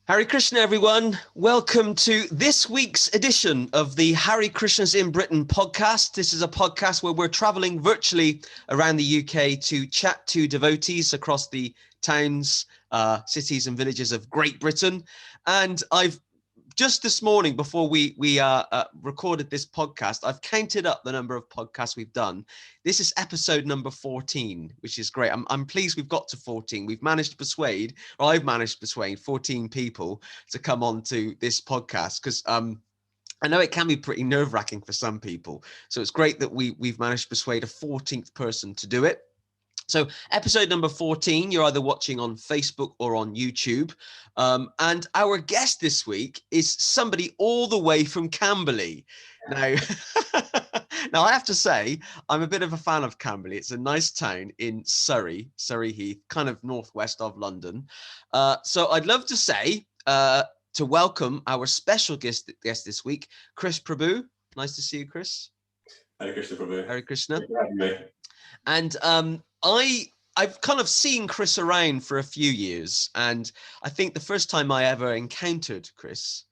Hare Krishna, everyone. Welcome to this week's edition of the Hare Krishnas in Britain podcast. This is a podcast where we're traveling virtually around the UK to chat to devotees across the towns, cities and villages of Great Britain. And I've just this morning, before we recorded this podcast, I've counted up the number of podcasts we've done. This is episode number 14, which is great. I'm pleased we've got to 14. We've managed to persuade, or I've managed to persuade 14 people to come on to this podcast, because I know it can be pretty nerve-wracking for some people. So it's great that we've managed to persuade a 14th person to do it. So episode number 14, you're either watching on Facebook or on YouTube. And our guest this week is somebody all the way from Camberley. Now, now I have to say, I'm a bit of a fan of Camberley. It's a nice town in Surrey Heath, kind of northwest of London. So I'd love to say, to welcome our special guest this week, Chris Prabhu. Nice to see you, Chris. Hare Krishna, Prabhu. Hare Krishna. Thanks for having me. And I've kind of seen Chris around for a few years, and I think the first time I ever encountered Chris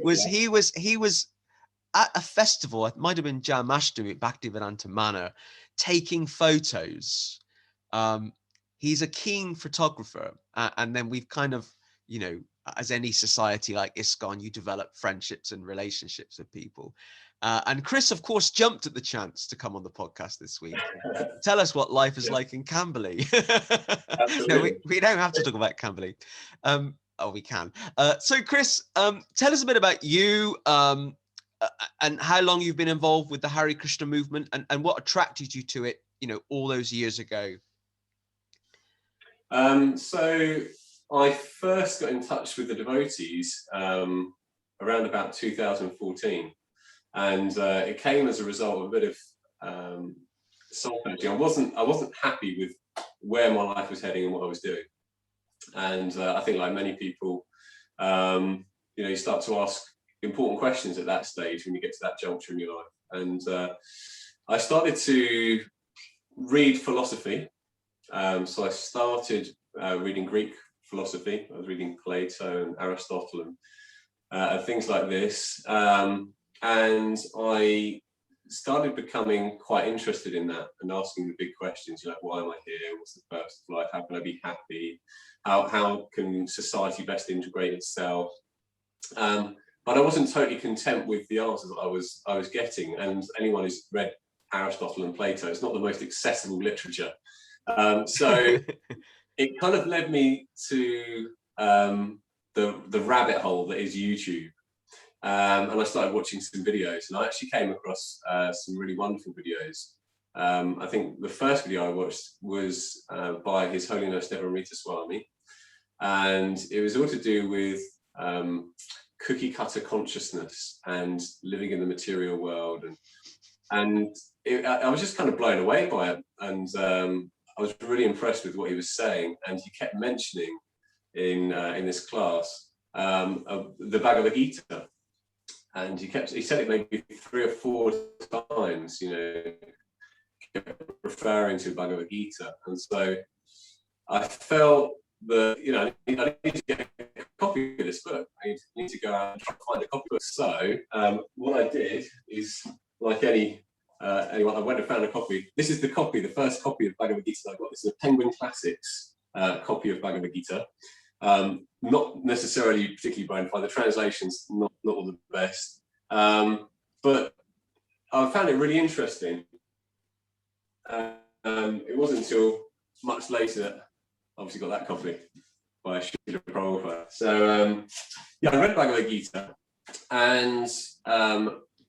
was he was at a festival. It might have been Jamashtami at Bhaktivedanta Manor, taking photos. He's a keen photographer, and then we've kind of, you know, as any society like ISKCON, you develop friendships and relationships with people. And Chris, of course, jumped at the chance to come on the podcast this week. Tell us what life is like in Camberley. No, we don't have to talk about Camberley. Oh, we can. So, Chris, tell us a bit about you and how long you've been involved with the Hare Krishna movement, and what attracted you to it, you know, all those years ago. So I first got in touch with the devotees around about 2014. And it came as a result of a bit of soul searching. I wasn't happy with where my life was heading and what I was doing. And I think, like many people, you start to ask important questions at that stage when you get to that juncture in your life. And I started to read philosophy. So I started reading Greek philosophy. I was reading Plato and Aristotle and things like this. And I started becoming quite interested in that and asking the big questions, like, why am I here? What's the purpose of life? How can I be happy? How can society best integrate itself? But I wasn't totally content with the answers that I was getting. And anyone who's read Aristotle and Plato, it's not the most accessible literature. So it kind of led me to the rabbit hole that is YouTube. And I started watching some videos, and I actually came across some really wonderful videos. I think the first video I watched was by His Holiness Devamrita Swami, and it was all to do with cookie cutter consciousness and living in the material world, and I was just kind of blown away by it, and I was really impressed with what he was saying. And he kept mentioning in this class the Bhagavad-Gita. And he said it maybe 3 or 4 times, kept referring to Bhagavad-Gita. And so I felt that, I need to get a copy of this book. I need to go out and try to find a copy of it. So what I did is, like anyone, I went and found a copy. This is the first copy of Bhagavad-Gita I got. This is a Penguin Classics copy of Bhagavad-Gita. Not necessarily particularly bona fide. The translation's not all the best, but I found it really interesting. It wasn't until much later that I obviously got that copy by Srila Prabhupada. So I read Bhagavad-Gita, and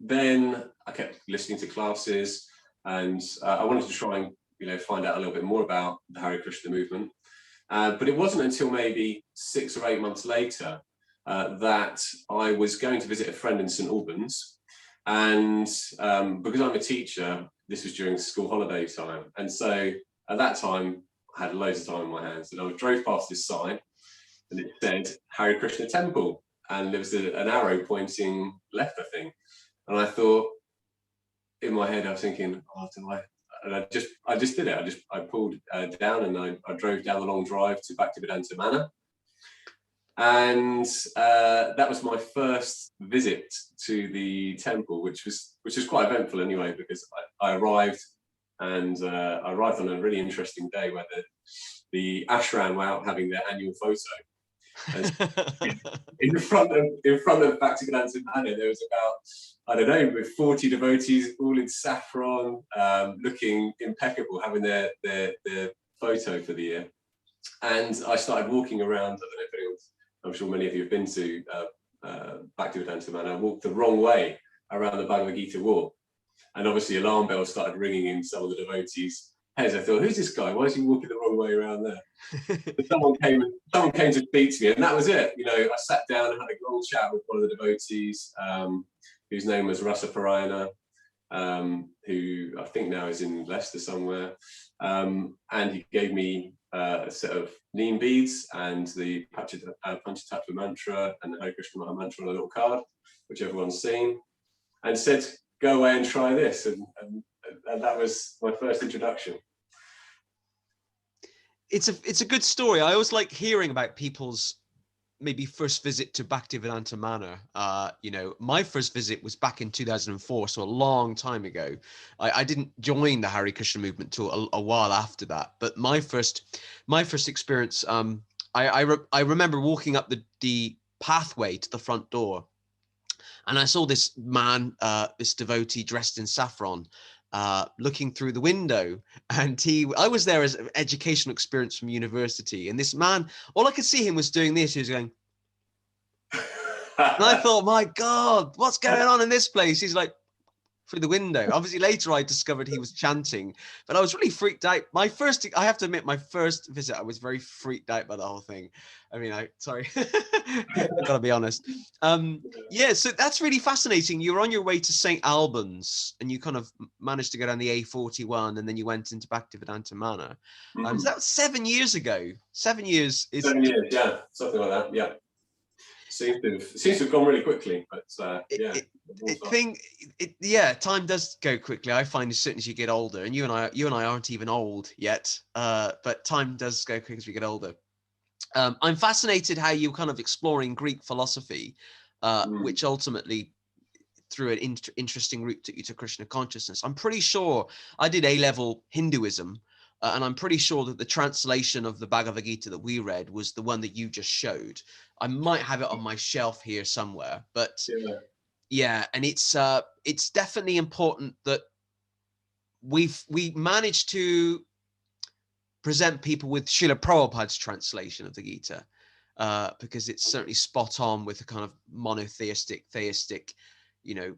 then I kept listening to classes, and I wanted to try and find out a little bit more about the Hare Krishna movement. But it wasn't until maybe 6 or 8 months later that I was going to visit a friend in St Albans. And because I'm a teacher, this was during school holiday time. And so at that time, I had loads of time on my hands. And I drove past this sign, and it said Hare Krishna Temple. And there was an arrow pointing left, I think. And I thought, in my head, I was thinking, and I just did it. I pulled down, and I drove down the long drive to Bhaktivedanta Manor. And that was my first visit to the temple, which was quite eventful anyway, because I arrived on a really interesting day where the ashram were out having their annual photo. And in front of Bhaktivedanta Manor, there was about, I don't know, with 40 devotees, all in saffron, looking impeccable, having their photo for the year. And I started walking around. I don't know if anyone's, I'm sure many of you have been to Bhaktivedanta Manor. I walked the wrong way around the Bhagavad-Gita walk, and obviously alarm bells started ringing in some of the devotees' heads. I thought, who's this guy? Why is he walking the wrong way around there? Someone came to speak to me, and that was it. You know, I sat down and had a long chat with one of the devotees, whose name was Rasa Parayana, who I think now is in Leicester somewhere, and he gave me a set of neem beads and the Panchatattva mantra and the Hare Krishna Maha mantra on a little card, which everyone's seen, and said, go away and try this. And that was my first introduction. It's a good story. I always like hearing about people's maybe first visit to Bhaktivedanta Manor. You know, my first visit was back in 2004, so a long time ago. I didn't join the Hare Krishna movement till a while after that. But my first experience, I remember walking up the pathway to the front door, and I saw this man, this devotee dressed in saffron, looking through the window, and I was there as an educational experience from university, and this man, all I could see him was doing this. He was going, and I thought, my God, what's going on in this place? He's like, through the window. Obviously later I discovered he was chanting, but I was really freaked out. I have to admit, my first visit, I was very freaked out by the whole thing. I mean, sorry, I gotta be honest. Yeah, so that's really fascinating. You were on your way to St Albans, and you kind of managed to go down the A41, and then you went into Bhaktivedanta Manor. So that was 7 years ago. 7 years is 7 years, yeah, something like that. Yeah, seems to have gone really quickly, but yeah. Yeah, time does go quickly. I find as soon as you get older, and you and I aren't even old yet, but time does go quick as we get older. I'm fascinated how you're kind of exploring Greek philosophy, which ultimately, through an interesting route, took you to Krishna consciousness. I'm pretty sure I did A-level Hinduism, and I'm pretty sure that the translation of the Bhagavad-Gita that we read was the one that you just showed. I might have it on my shelf here somewhere, but yeah, and it's definitely important that we managed to present people with Srila Prabhupada's translation of the Gita, because it's certainly spot on with the kind of monotheistic, theistic, you know,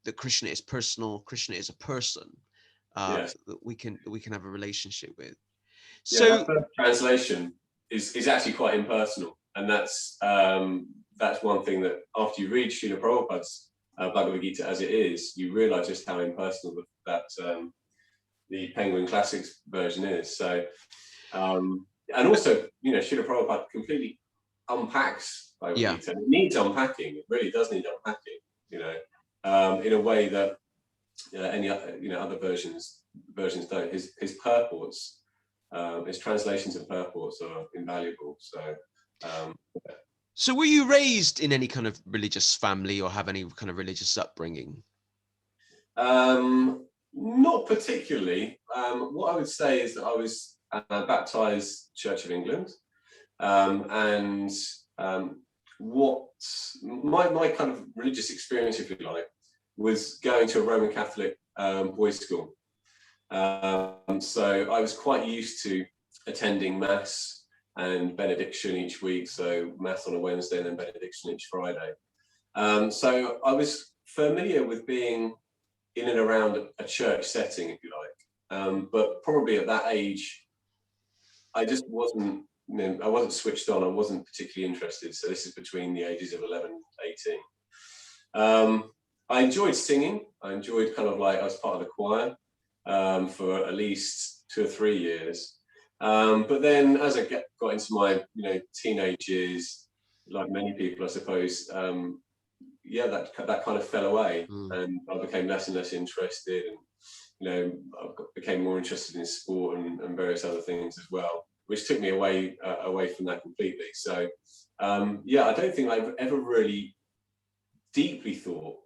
that Krishna is personal, Krishna is a person, that we can have a relationship with. So that first translation is actually quite impersonal, and that's one thing that after you read Srila Prabhupada's Bhagavad-Gita as it is, you realise just how impersonal that the Penguin Classics version is. So, and also, you know, Srila Prabhupada completely unpacks Bhagavad-Gita. It needs unpacking. It really does need unpacking. You know, in a way that any other versions don't. His purports, his translations and purports are invaluable. So. So were you raised in any kind of religious family or have any kind of religious upbringing? Not particularly. What I would say is that I was baptized Church of England, and what my kind of religious experience, if you like, was going to a Roman Catholic boys' school. So I was quite used to attending Mass and benediction each week, so Mass on a Wednesday and then benediction each Friday. So I was familiar with being in and around a church setting, if you like, but probably at that age, I just wasn't, I wasn't switched on. I wasn't particularly interested. So this is between the ages of 11 and 18. I enjoyed singing. I enjoyed kind of like, I was part of the choir for at least 2 or 3 years. But then as I got into my, teenage years, like many people, I suppose, that kind of fell away, and I became less and less interested, and I became more interested in sport and various other things as well. which took me away from that completely. So yeah, I don't think I've ever really deeply thought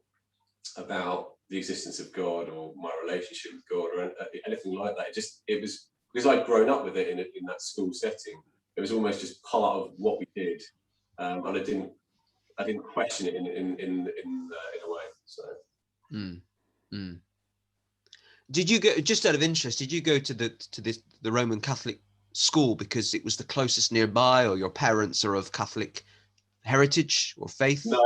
about the existence of God or my relationship with God or anything like that. It was because I'd grown up with it in that school setting. It was almost just part of what we did, and I didn't question it in a way. So. Did you go, just out of interest, did you go to the Roman Catholic school because it was the closest nearby, or your parents are of Catholic heritage or faith? No.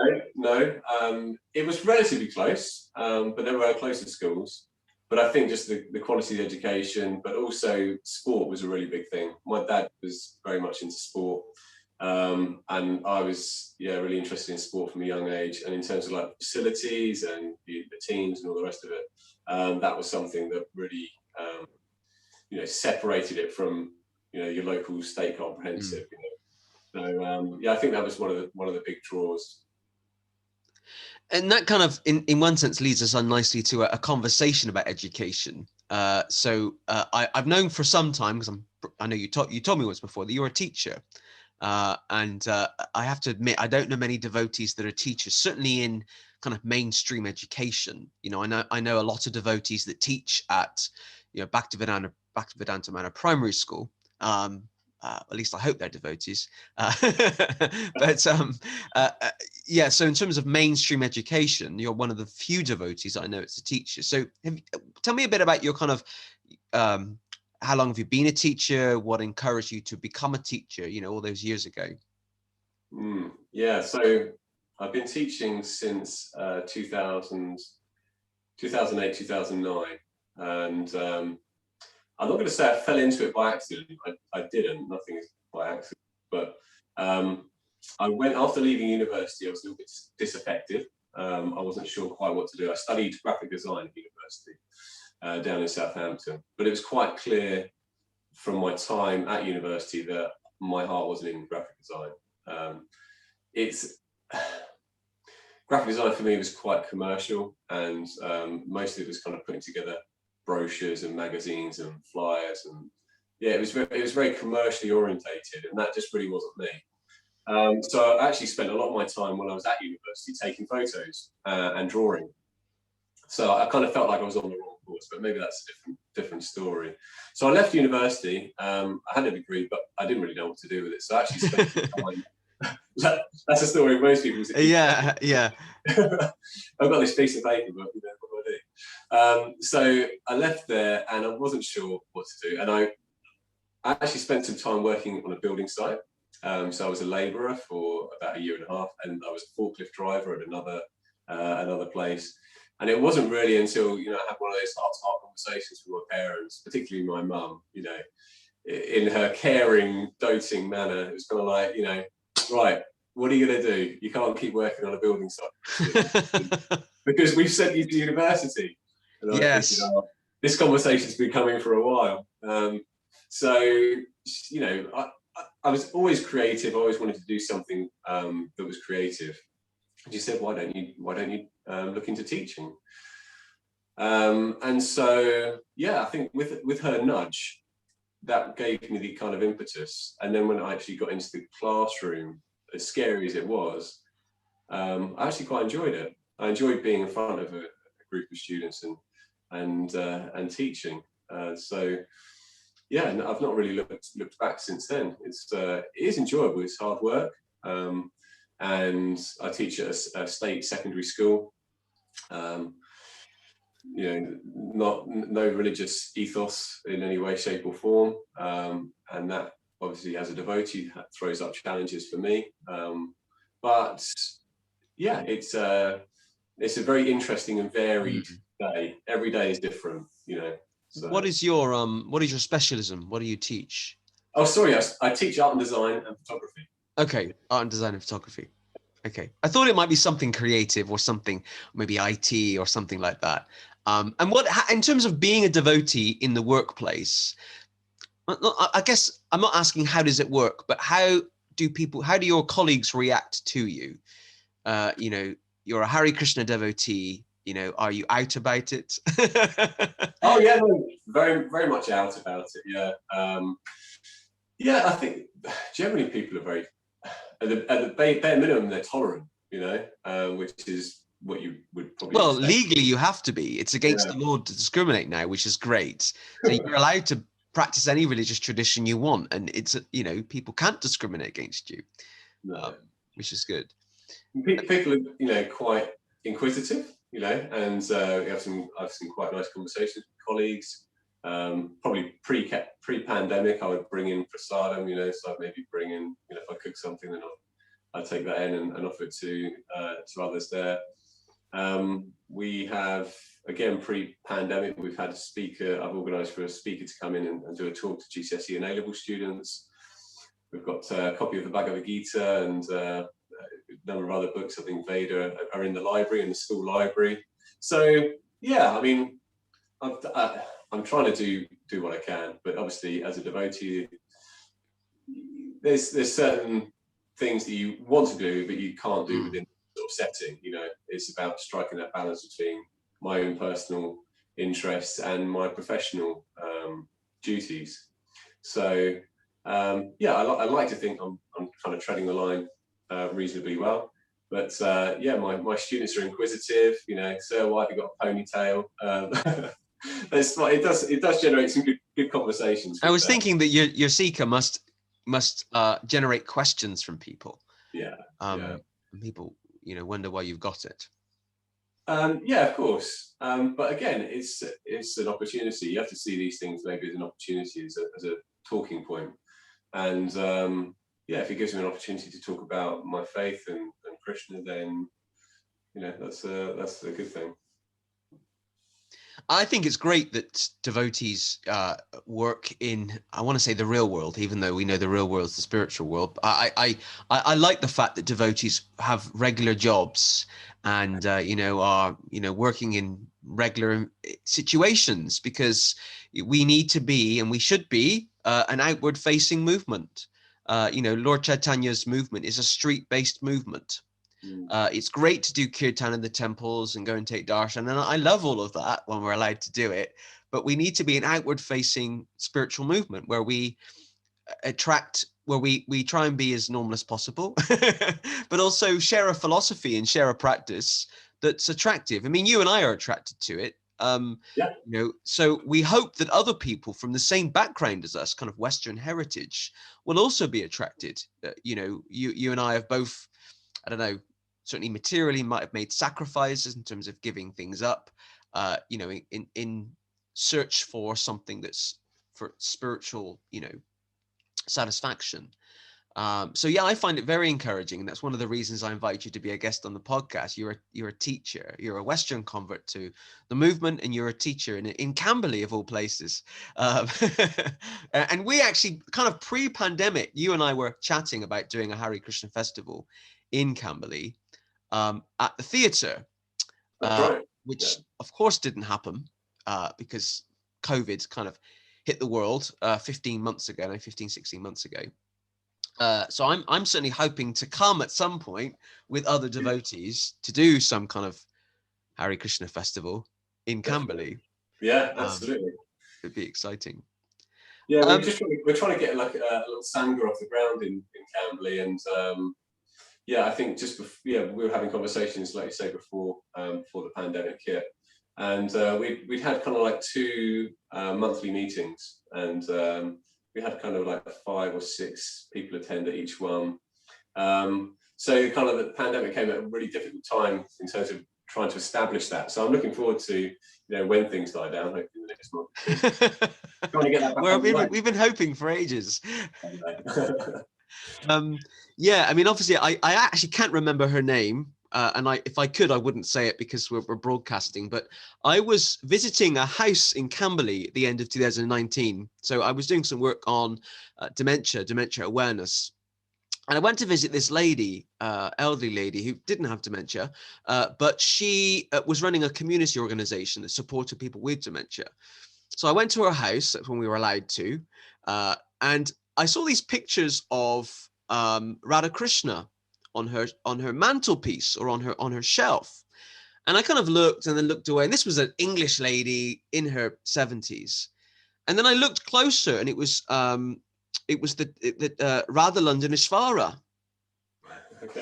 It was relatively close, but there were closer schools. But I think just the quality of the education, but also sport was a really big thing. My dad was very much into sport, and I was really interested in sport from a young age. And in terms of like facilities and the teams and all the rest of it, that was something that really separated it from your local state comprehensive. So I think that was one of the big draws. And that kind of, in one sense, leads us on nicely to a conversation about education. So I've known for some time, because I know you told me once before that you're a teacher, and I have to admit I don't know many devotees that are teachers. Certainly in kind of mainstream education, I know a lot of devotees that teach at Bhaktivedanta Manor primary school. At least I hope they're devotees. But so in terms of mainstream education, you're one of the few devotees I know it's a teacher. So tell me a bit about your kind of, how long have you been a teacher? What encouraged you to become a teacher, all those years ago? So I've been teaching since 2008, 2009. And I'm not going to say I fell into it by accident. I didn't. Nothing is by accident. But I went, after leaving university, I was a little bit disaffected. I wasn't sure quite what to do. I studied graphic design at university down in Southampton. But it was quite clear from my time at university that my heart wasn't in graphic design. Graphic design for me was quite commercial, and most of it was kind of putting together brochures and magazines and flyers, and it was very commercially orientated, and that just really wasn't me. So I actually spent a lot of my time when I was at university taking photos and drawing. So I kind of felt like I was on the wrong course, but maybe that's a different story. So I left university. I had a degree, but I didn't really know what to do with it. So I actually spent time. That's a story of most people's. Yeah. I've got this piece of paper, but what do I do? So I left there, and I wasn't sure what to do. And I actually spent some time working on a building site. So I was a labourer for about a year and a half, and I was a forklift driver at another place. And it wasn't really until I had one of those heart-to-heart conversations with my parents, particularly my mum. In her caring, doting manner, it was kind of like, right, what are you going to do? You can't keep working on a building site because we've sent you to university. And yes. I think, this conversation's been coming for a while. So I was always creative. I always wanted to do something that was creative. And she said, "Why don't you look into teaching?" And so I think with her nudge, that gave me the kind of impetus. And then when I actually got into the classroom, as scary as it was, I actually quite enjoyed it. I enjoyed being in front of a group of students and teaching. And I've not really looked back since then. It is enjoyable. It's hard work, and I teach at a state secondary school. No religious ethos in any way, shape, or form, and that obviously, as a devotee, throws up challenges for me. But it's a very interesting and varied day. Every day is different, So. What is your specialism? What do you teach? Oh, sorry, I teach art and design and photography. Okay, art and design and photography. Okay, I thought it might be something creative or something, maybe IT or something like that. And what, in terms of being a devotee in the workplace, I guess I'm not asking how does it work, but how do your colleagues react to you? You're a Hare Krishna devotee. Are you out about it? Oh yeah, no, very very much out about it. Yeah, Yeah, I think generally people are very, at the bare minimum, they're tolerant, which is what you would probably Well, expect. legally you have to be. It's against Yeah. the law to discriminate now, which is great. So you're allowed to practice any religious tradition you want, and it's, people can't discriminate against you, No. which is good. People are, quite inquisitive, and I've some quite nice conversations with colleagues. Probably pre-pandemic, I would bring in prasadam, so I'd maybe bring in, if I cook something, then I'd take that in and offer it to others there. We have, again, pre-pandemic, we've had a speaker, I've organised for a speaker to come in and do a talk to GCSE and A-level students. We've got a copy of the Bhagavad-Gita and a number of other books, I think Veda, are in the library, in the school library. So, yeah, I mean, I'm trying to do what I can, but obviously as a devotee, there's certain things that you want to do, but you can't do within the sort of setting. It's about striking that balance between my own personal interests and my professional duties. So yeah, I like to think I'm kind of treading the line reasonably well. But yeah, my students are inquisitive. Sir, why have you got a ponytail? It does generate some good conversations. I was thinking that your seeker must generate questions from people. Yeah. And people, wonder why you've got it. Yeah, of course. But again, it's an opportunity. You have to see these things maybe as an opportunity, as a talking point. And yeah, if it gives me an opportunity to talk about my faith and Krishna, then that's a good thing. I think it's great that devotees work in, I want to say, the real world, even though we know the real world is the spiritual world. I like the fact that devotees have regular jobs and are working in regular situations, because we need to be, and we should be, an outward-facing movement. Lord Chaitanya's movement is a street-based movement. It's great to do kirtan in the temples and go and take darshan, and I love all of that when we're allowed to do it. But we need to be an outward-facing spiritual movement where we we try and be as normal as possible, but also share a philosophy and share a practice that's attractive. I mean, you and I are attracted to it. Yeah. So we hope that other people from the same background as us, kind of Western heritage, will also be attracted. You and I have both, I don't know, certainly materially might have made sacrifices in terms of giving things up, in search for something that's for spiritual, satisfaction. So yeah, I find it very encouraging, and that's one of the reasons I invite you to be a guest on the podcast. You're a teacher. You're a Western convert to the movement, and you're a teacher in Camberley, of all places. And we actually, kind of pre-pandemic, you and I were chatting about doing a Hare Krishna festival in Camberley, at the theatre, Right. which of course didn't happen because COVID kind of hit the world 16 months ago. So I'm certainly hoping to come at some point with other devotees to do some kind of Hare Krishna festival in Camberley. Yeah, absolutely. It'd be exciting. Yeah, we're trying to get like a little sangha off the ground in Camberley, and yeah, I think we were having conversations, like you say, before the pandemic hit, and we'd had kind of like 2 monthly meetings, and we had kind of like 5 or 6 people attend at each one. So kind of the pandemic came at a really difficult time in terms of trying to establish that. So I'm looking forward to when things die down, hopefully the next month. Trying to get that back on the we've been hoping for ages. Yeah, I mean, obviously, I actually can't remember her name, and if I could, I wouldn't say it because we're broadcasting. But I was visiting a house in Camberley at the end of 2019, so I was doing some work on dementia awareness, and I went to visit this lady, elderly lady who didn't have dementia, but she was running a community organization that supported people with dementia. So I went to her house. That's when we were allowed to, and I saw these pictures of Radha Krishna on her mantelpiece or on her shelf, and I kind of looked and then looked away. And this was an English lady in her 70s, and then I looked closer, and it was it was the Radha Ishvara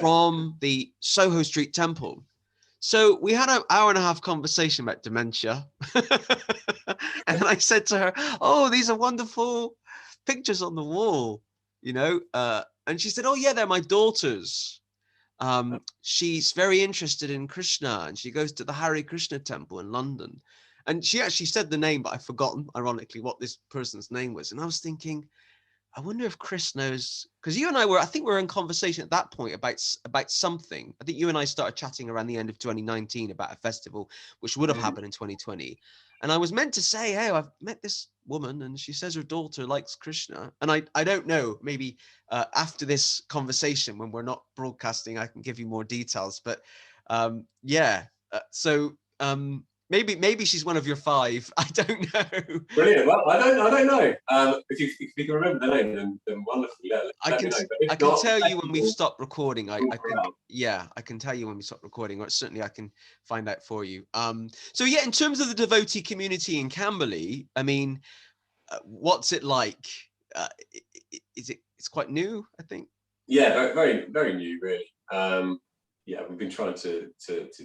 from the Soho Street Temple. So we had an hour and a half conversation about dementia. And I said to her, oh, these are wonderful pictures on the wall, and she said, oh yeah, they're my daughter's. She's very interested in Krishna, and she goes to the Hare Krishna temple in London. And she actually said the name, but I've forgotten, ironically, what this person's name was. And I was thinking, I wonder if Chris knows, because you and I I think we were in conversation at that point about something. I think you and I started chatting around the end of 2019 about a festival, which would have happened in 2020. And I was meant to say, hey, I've met this woman and she says her daughter likes Krishna. And I don't know, maybe after this conversation, when we're not broadcasting, I can give you more details. But maybe she's one of your 5. I don't know. Brilliant. Well, I don't know. If you can remember the name, then wonderful. I can tell you when we've stopped recording. I can tell you when we stop recording, or certainly I can find out for you. So yeah, in terms of the devotee community in Camberley, I mean, what's it like? It's quite new, I think. Yeah, very, very, very new, really. Yeah, we've been trying to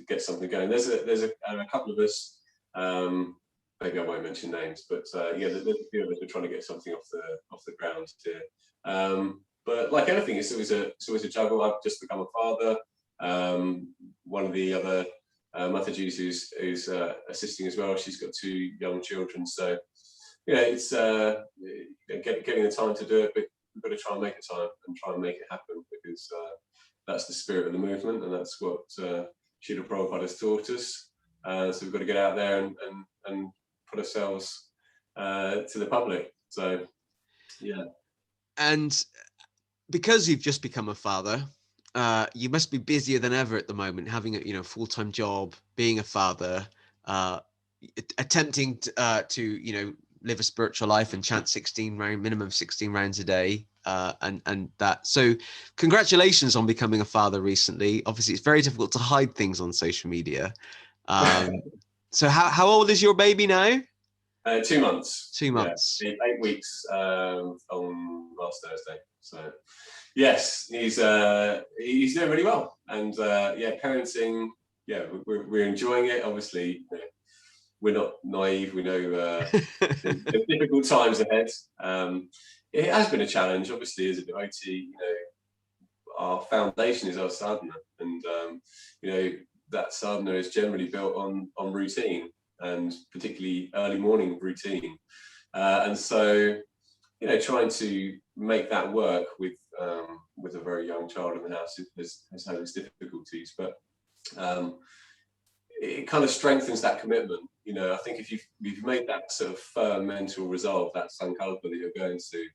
get something going. There's a couple of us. Maybe I won't mention names, but there's a few of us who are trying to get something off the ground here. But like anything, it's always a juggle. I've just become a father. One of the other Matajis who's assisting as well. She's got 2 young children, so it's getting the time to do it. But we've got to try and make the time and try and make it happen, because that's the spirit of the movement, and that's what Srila Prabhupada has taught us. So we've got to get out there and put ourselves to the public. So, yeah. And because you've just become a father, you must be busier than ever at the moment, having a full-time job, being a father, attempting to live a spiritual life and chant minimum 16 rounds a day. And that. So congratulations on becoming a father recently. Obviously, it's very difficult to hide things on social media. So how old is your baby now? 2 months. 2 months. Yeah, 8 weeks on last Thursday. So yes, he's doing really well. And parenting. Yeah, we're enjoying it. Obviously, we're not naive. We know there's difficult times ahead. It has been a challenge, obviously, as a devotee. Our foundation is our sadhana, and that sadhana is generally built on routine, and particularly early morning routine. And so, trying to make that work with a very young child in the house has had its difficulties, but it kind of strengthens that commitment. I think if you've made that sort of firm mental resolve, that sankalpa that you're going to,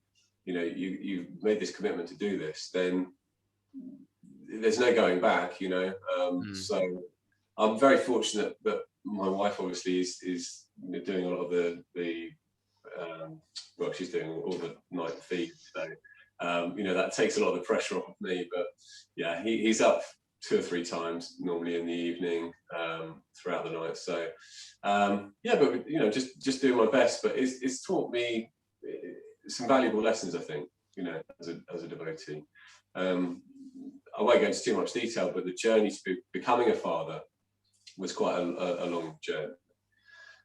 you've made this commitment to do this, then there's no going back. So I'm very fortunate that my wife obviously is doing a lot of the she's doing all the night feeds, so that takes a lot of the pressure off of me. But yeah, he's up 2 or 3 times normally in the evening, throughout the night. So but just doing my best. But it's taught me some valuable lessons, I think, as a devotee. I won't go into too much detail, but the journey to becoming a father was quite a long journey.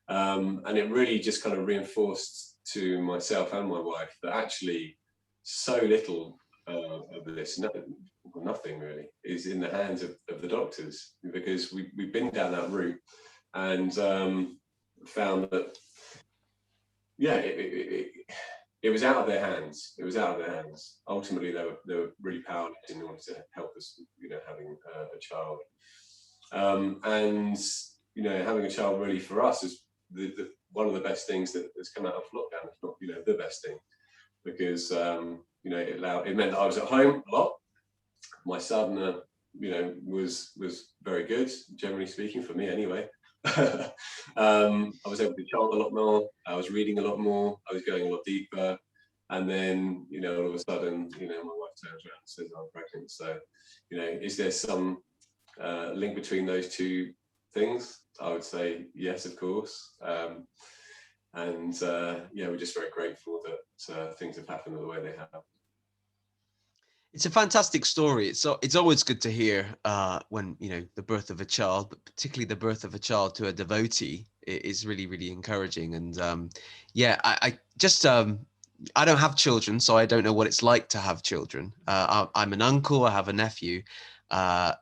And it really just kind of reinforced to myself and my wife that actually so little of this, nothing really, is in the hands of the doctors, because we've been down that route and found that, it was out of their hands. It was out of their hands. Ultimately, they were really powerless in order to help us, having a child. And having a child really for us is the one of the best things that has come out of lockdown, if not the best thing, because it meant that I was at home a lot. My sadhana was very good, generally speaking, for me anyway. I was able to chant a lot more. I was reading a lot more. I was going a lot deeper. And then all of a sudden my wife turns around and says I'm pregnant. So is there some link between those two things? I would say yes, of course. And yeah, we're just very grateful that things have happened the way they have. It's a fantastic story. It's always good to hear when, the birth of a child, but particularly the birth of a child to a devotee is really, really encouraging. And yeah, I just I don't have children, so I don't know what it's like to have children. I'm an uncle. I have a nephew, but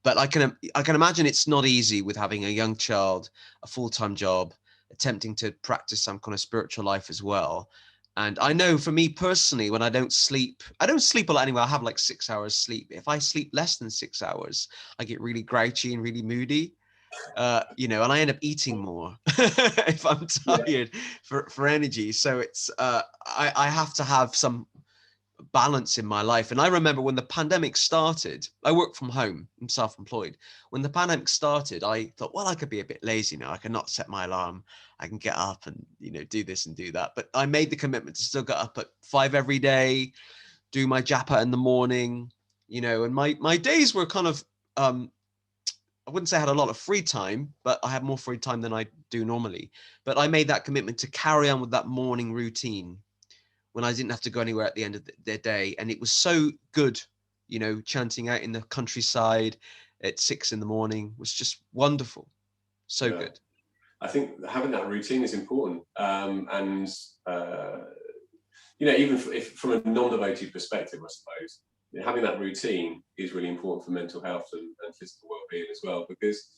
I can imagine it's not easy with having a young child, a full-time job, attempting to practice some kind of spiritual life as well. And I know for me personally, when I don't sleep a lot anyway. I have like 6 hours sleep. If I sleep less than 6 hours, I get really grouchy and really moody, and I end up eating more if I'm tired for energy. So it's I have to have some balance in my life. And I remember when the pandemic started, I work from home, I'm self-employed. When the pandemic started, I thought, well, I could be a bit lazy now. I can not set my alarm. I can get up and, do this and do that. But I made the commitment to still get up at 5 every day, do my japa in the morning, and my days were kind of, I wouldn't say I had a lot of free time, but I had more free time than I do normally. But I made that commitment to carry on with that morning routine when I didn't have to go anywhere at the end of the day. And it was so good, chanting out in the countryside at 6 in the morning was just wonderful. So good. I think having that routine is important. And, even if from a non-devotee perspective, I suppose, having that routine is really important for mental health and physical well-being as well, because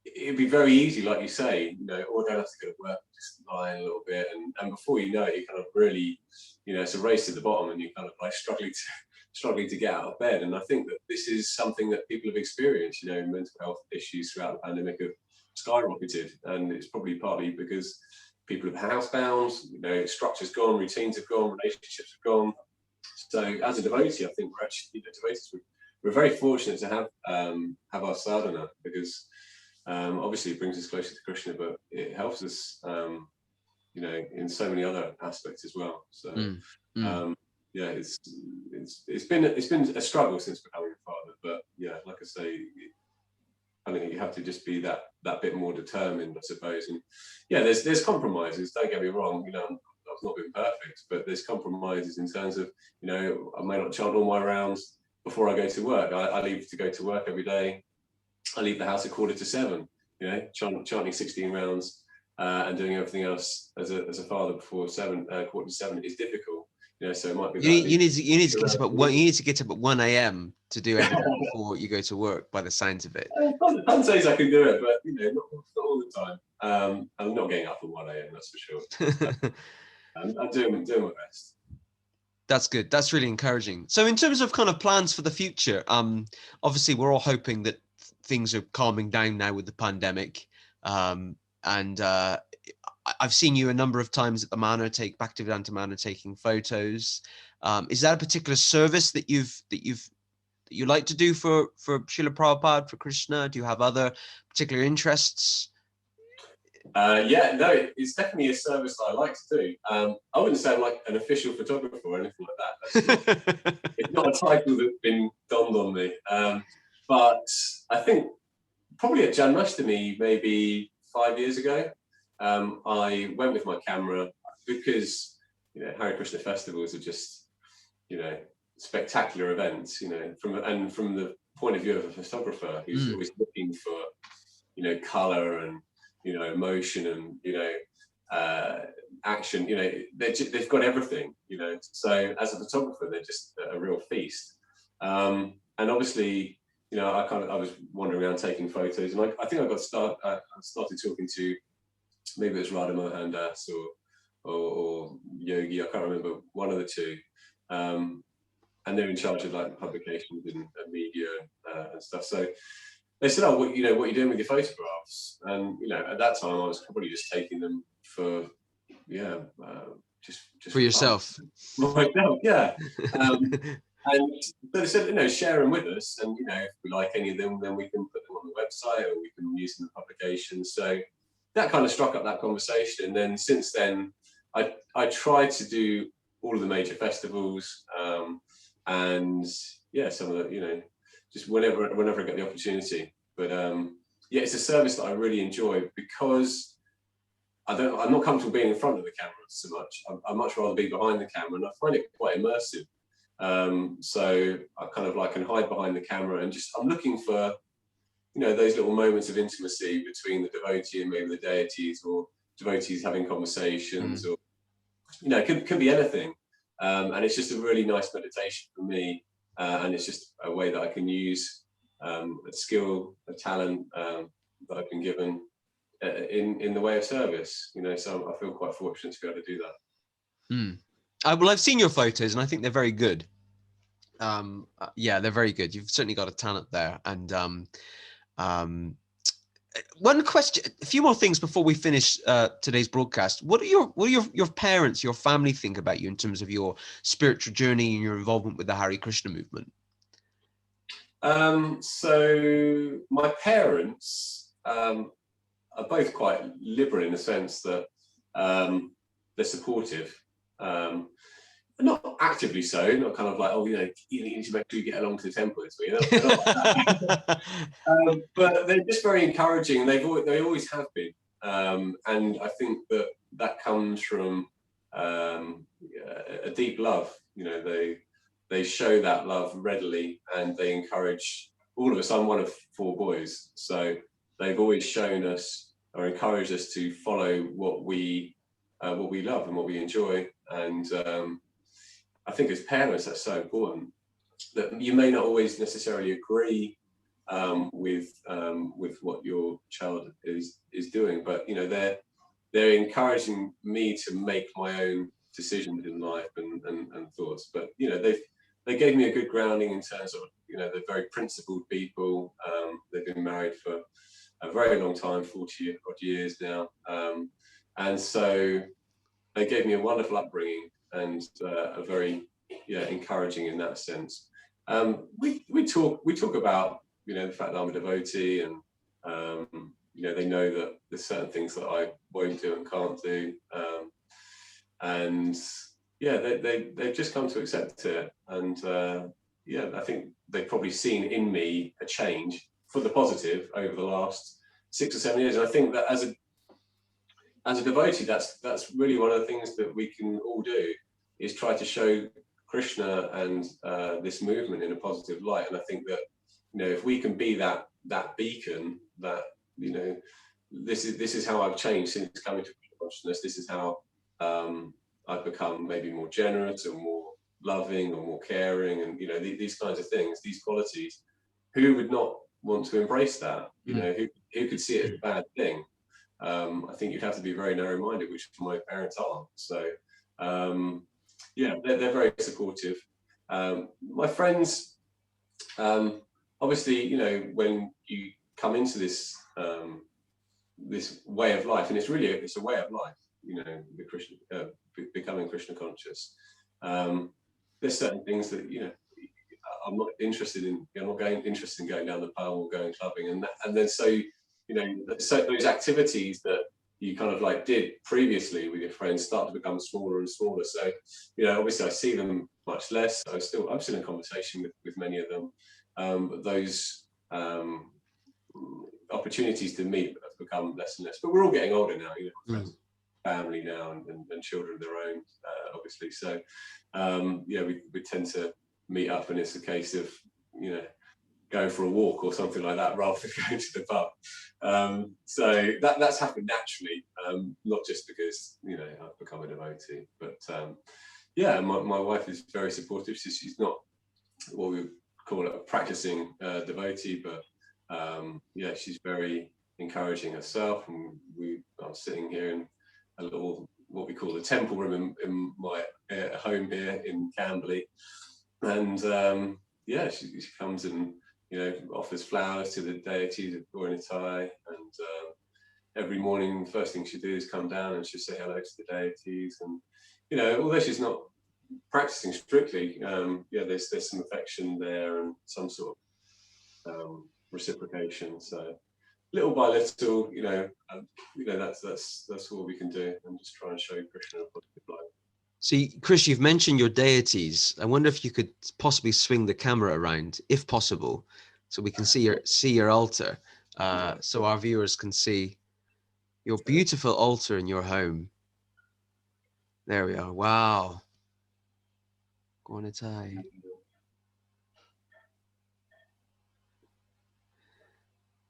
it'd be very easy, like you say, I don't have to go to work, just lie a little bit, and before you know it, you kind of really, it's a race to the bottom, and you're kind of like struggling to get out of bed. And I think that this is something that people have experienced. Mental health issues throughout the pandemic have skyrocketed, and it's probably partly because people are housebound. Structure's gone, routines have gone, relationships have gone. So as a devotee, I think we're actually devotees. We're very fortunate to have our sadhana, because obviously it brings us closer to Krishna, but it helps us, in so many other aspects as well. So yeah, it's been a struggle since becoming a father, but yeah, like I say, I think you have to just be that bit more determined, I suppose. And yeah, there's compromises. Don't get me wrong. I've not been perfect, but there's compromises in terms of, I may not chant all my rounds before I go to work. I leave to go to work every day. I leave the house at 6:45, chanting 16 rounds and doing everything else as a father before 7:45 is difficult. So it might be. You need to get up at 1. You need to get up at 1 a.m. to do everything before you go to work. By the signs of it. Some days I can do it, but not all the time. I'm not getting up at 1 a.m. That's for sure. I'm doing my best. That's good. That's really encouraging. So in terms of kind of plans for the future, obviously we're all hoping that things are calming down now with the pandemic. And I've seen you a number of times at the Manor, Bhaktivedanta Manor, taking photos. Is that a particular service that you like to do for Srila Prabhupada, for Krishna? Do you have other particular interests? Yeah, no, it's definitely a service that I like to do. I wouldn't say I'm like an official photographer or anything like that. It's not a title that's been donned on me. But I think probably at Janmashtami, maybe 5 years ago, I went with my camera because, Hare Krishna festivals are just, spectacular events, from the point of view of a photographer who's always looking for, color and, emotion and, action, they've got everything, so as a photographer, they're just a real feast. And obviously, I was wandering around taking photos, and I think I started talking to, maybe it was Radha Mohan Das or Yogi, I can't remember, one of the two. And they're in charge of like publications and media and stuff. So they said, "Oh, what are you doing with your photographs?" And at that time, I was probably just taking them for, just for yourself. Myself, yeah. And so they said, share them with us, and if we like any of them, then we can put them on the website or we can use them in publications. So that kind of struck up that conversation. And then since then, I tried to do all of the major festivals, and some of the, just whenever I get the opportunity. But it's a service that I really enjoy because I'm not comfortable being in front of the camera so much. I much rather be behind the camera, and I find it quite immersive. So I kind of like can hide behind the camera, and I'm looking for, those little moments of intimacy between the devotee and maybe the deities, or devotees having conversations, or it could be anything. And it's just a really nice meditation for me, and it's just a way that I can use a skill, a talent that I've been given in the way of service. So I feel quite fortunate to be able to do that. Well, I've seen your photos, and I think they're very good. Yeah, they're very good. You've certainly got a talent there. And one question, a few more things before we finish today's broadcast. What do your parents, your family think about you in terms of your spiritual journey and your involvement with the Hare Krishna movement? So my parents are both quite liberal in the sense that they're supportive. Not actively so, not kind of like, you need to make sure you get along to the temple this week. But they're just very encouraging. They always have been, and I think that comes from a deep love. They show that love readily, and they encourage all of us. I'm one of 4 boys, so they've always shown us or encouraged us to follow what we love and what we enjoy. And I think as parents, that's so important, that you may not always necessarily agree with what your child is doing, but they're encouraging me to make my own decisions in life and thoughts. But they gave me a good grounding in terms of they're very principled people. They've been married for a very long time, 40 odd years now, and so they gave me a wonderful upbringing, and a very encouraging in that sense. We talk about the fact that I'm a devotee, and they know that there's certain things that I won't do and can't do, and they've just come to accept it. And I think they've probably seen in me a change for the positive over the last 6 or 7 years. And I think that as a devotee, that's really one of the things that we can all do, is try to show Krishna and this movement in a positive light. And I think that if we can be that beacon, that this is how I've changed since coming to Krishna consciousness. This is how I've become maybe more generous, or more loving, or more caring, and these kinds of things, these qualities. Who would not want to embrace that? Who could see it as a bad thing? I think you'd have to be very narrow-minded, which my parents aren't. So they're very supportive. My friends, obviously, when you come into this way of life, and it's a way of life, the Krishna, becoming Krishna conscious. There's certain things that I'm not interested in. I'm not interested in going down the pub or going clubbing, and then so those activities that you kind of like did previously with your friends start to become smaller and smaller. So obviously I see them much less. I'm still in conversation with many of them, but those opportunities to meet have become less and less. But we're all getting older now. Friends, family now, and children of their own, obviously. So we tend to meet up, and it's a case of going for a walk or something like that, rather than going to the pub. So that's happened naturally, not just because I've become a devotee, but my wife is very supportive. She's not what we would call a practicing devotee, but she's very encouraging herself. And I'm sitting here in a little, what we call the temple room in my home here in Camberley, and she comes and offers flowers to the deities of Gornitai, and every morning the first thing she do is come down and she'll say hello to the deities. And although she's not practicing strictly, there's some affection there and some sort of reciprocation. So little by little, that's all we can do, and just try and show Krishna a positive light. See, Chris, you've mentioned your deities. I wonder if you could possibly swing the camera around, if possible, so we can see your altar, so our viewers can see Your beautiful altar in your home. There we are. Wow. Gornatai.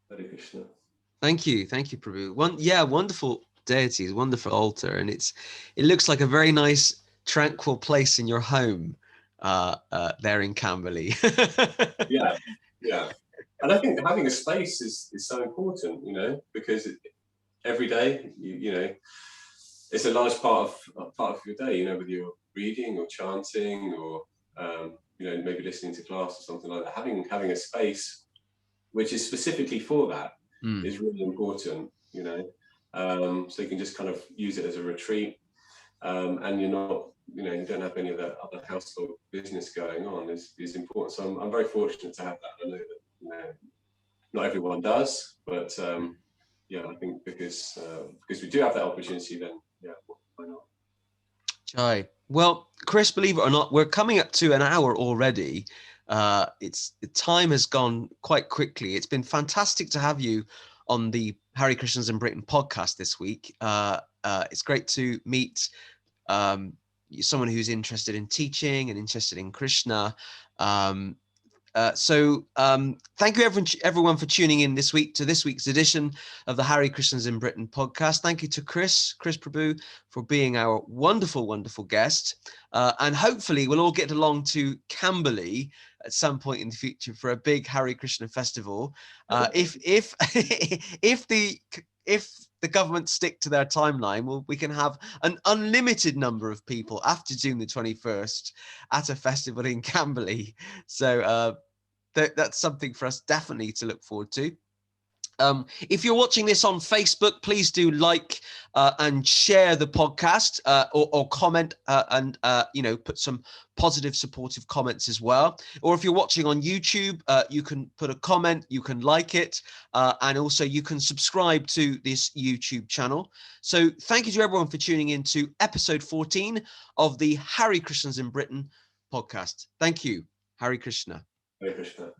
Hare Krishna. Thank you, Prabhu. Wonderful deities, wonderful altar, and it looks like a very nice, tranquil place in your home, there in Camberley. Yeah. And I think having a space is so important, because every day, it's a large part of your day, whether you're reading or chanting or maybe listening to class or something like that. Having a space which is specifically for that is really important, so you can just kind of use it as a retreat, and you're not, you don't have any of that other household business going on is important. So I'm very fortunate to have that. I know that not everyone does, but I think because we do have that opportunity, then why not? Jai. Well, Chris, believe it or not, we're coming up to an hour already. The time has gone quite quickly. It's been fantastic to have you on the Hare Krishnas in Britain podcast this week. It's great to meet someone who's interested in teaching and interested in Krishna. So thank you everyone for tuning in this week to this week's edition of the Hare Krishnas in Britain podcast. Thank you to Chris Prabhu for being our wonderful, wonderful guest. And hopefully we'll all get along to Camberley at some point in the future for a big Hare Krishna festival. If the government stick to their timeline, well, we can have an unlimited number of people after June the 21st at a festival in Camberley. So that's something for us definitely to look forward to. If you're watching this on Facebook, please do like and share the podcast, or comment and put some positive, supportive comments as well. Or if you're watching on YouTube, you can put a comment, you can like it, and also you can subscribe to this YouTube channel. So thank you to everyone for tuning in to episode 14 of the Hare Krishnas in Britain podcast. Thank you. Hare Krishna. Hare Krishna.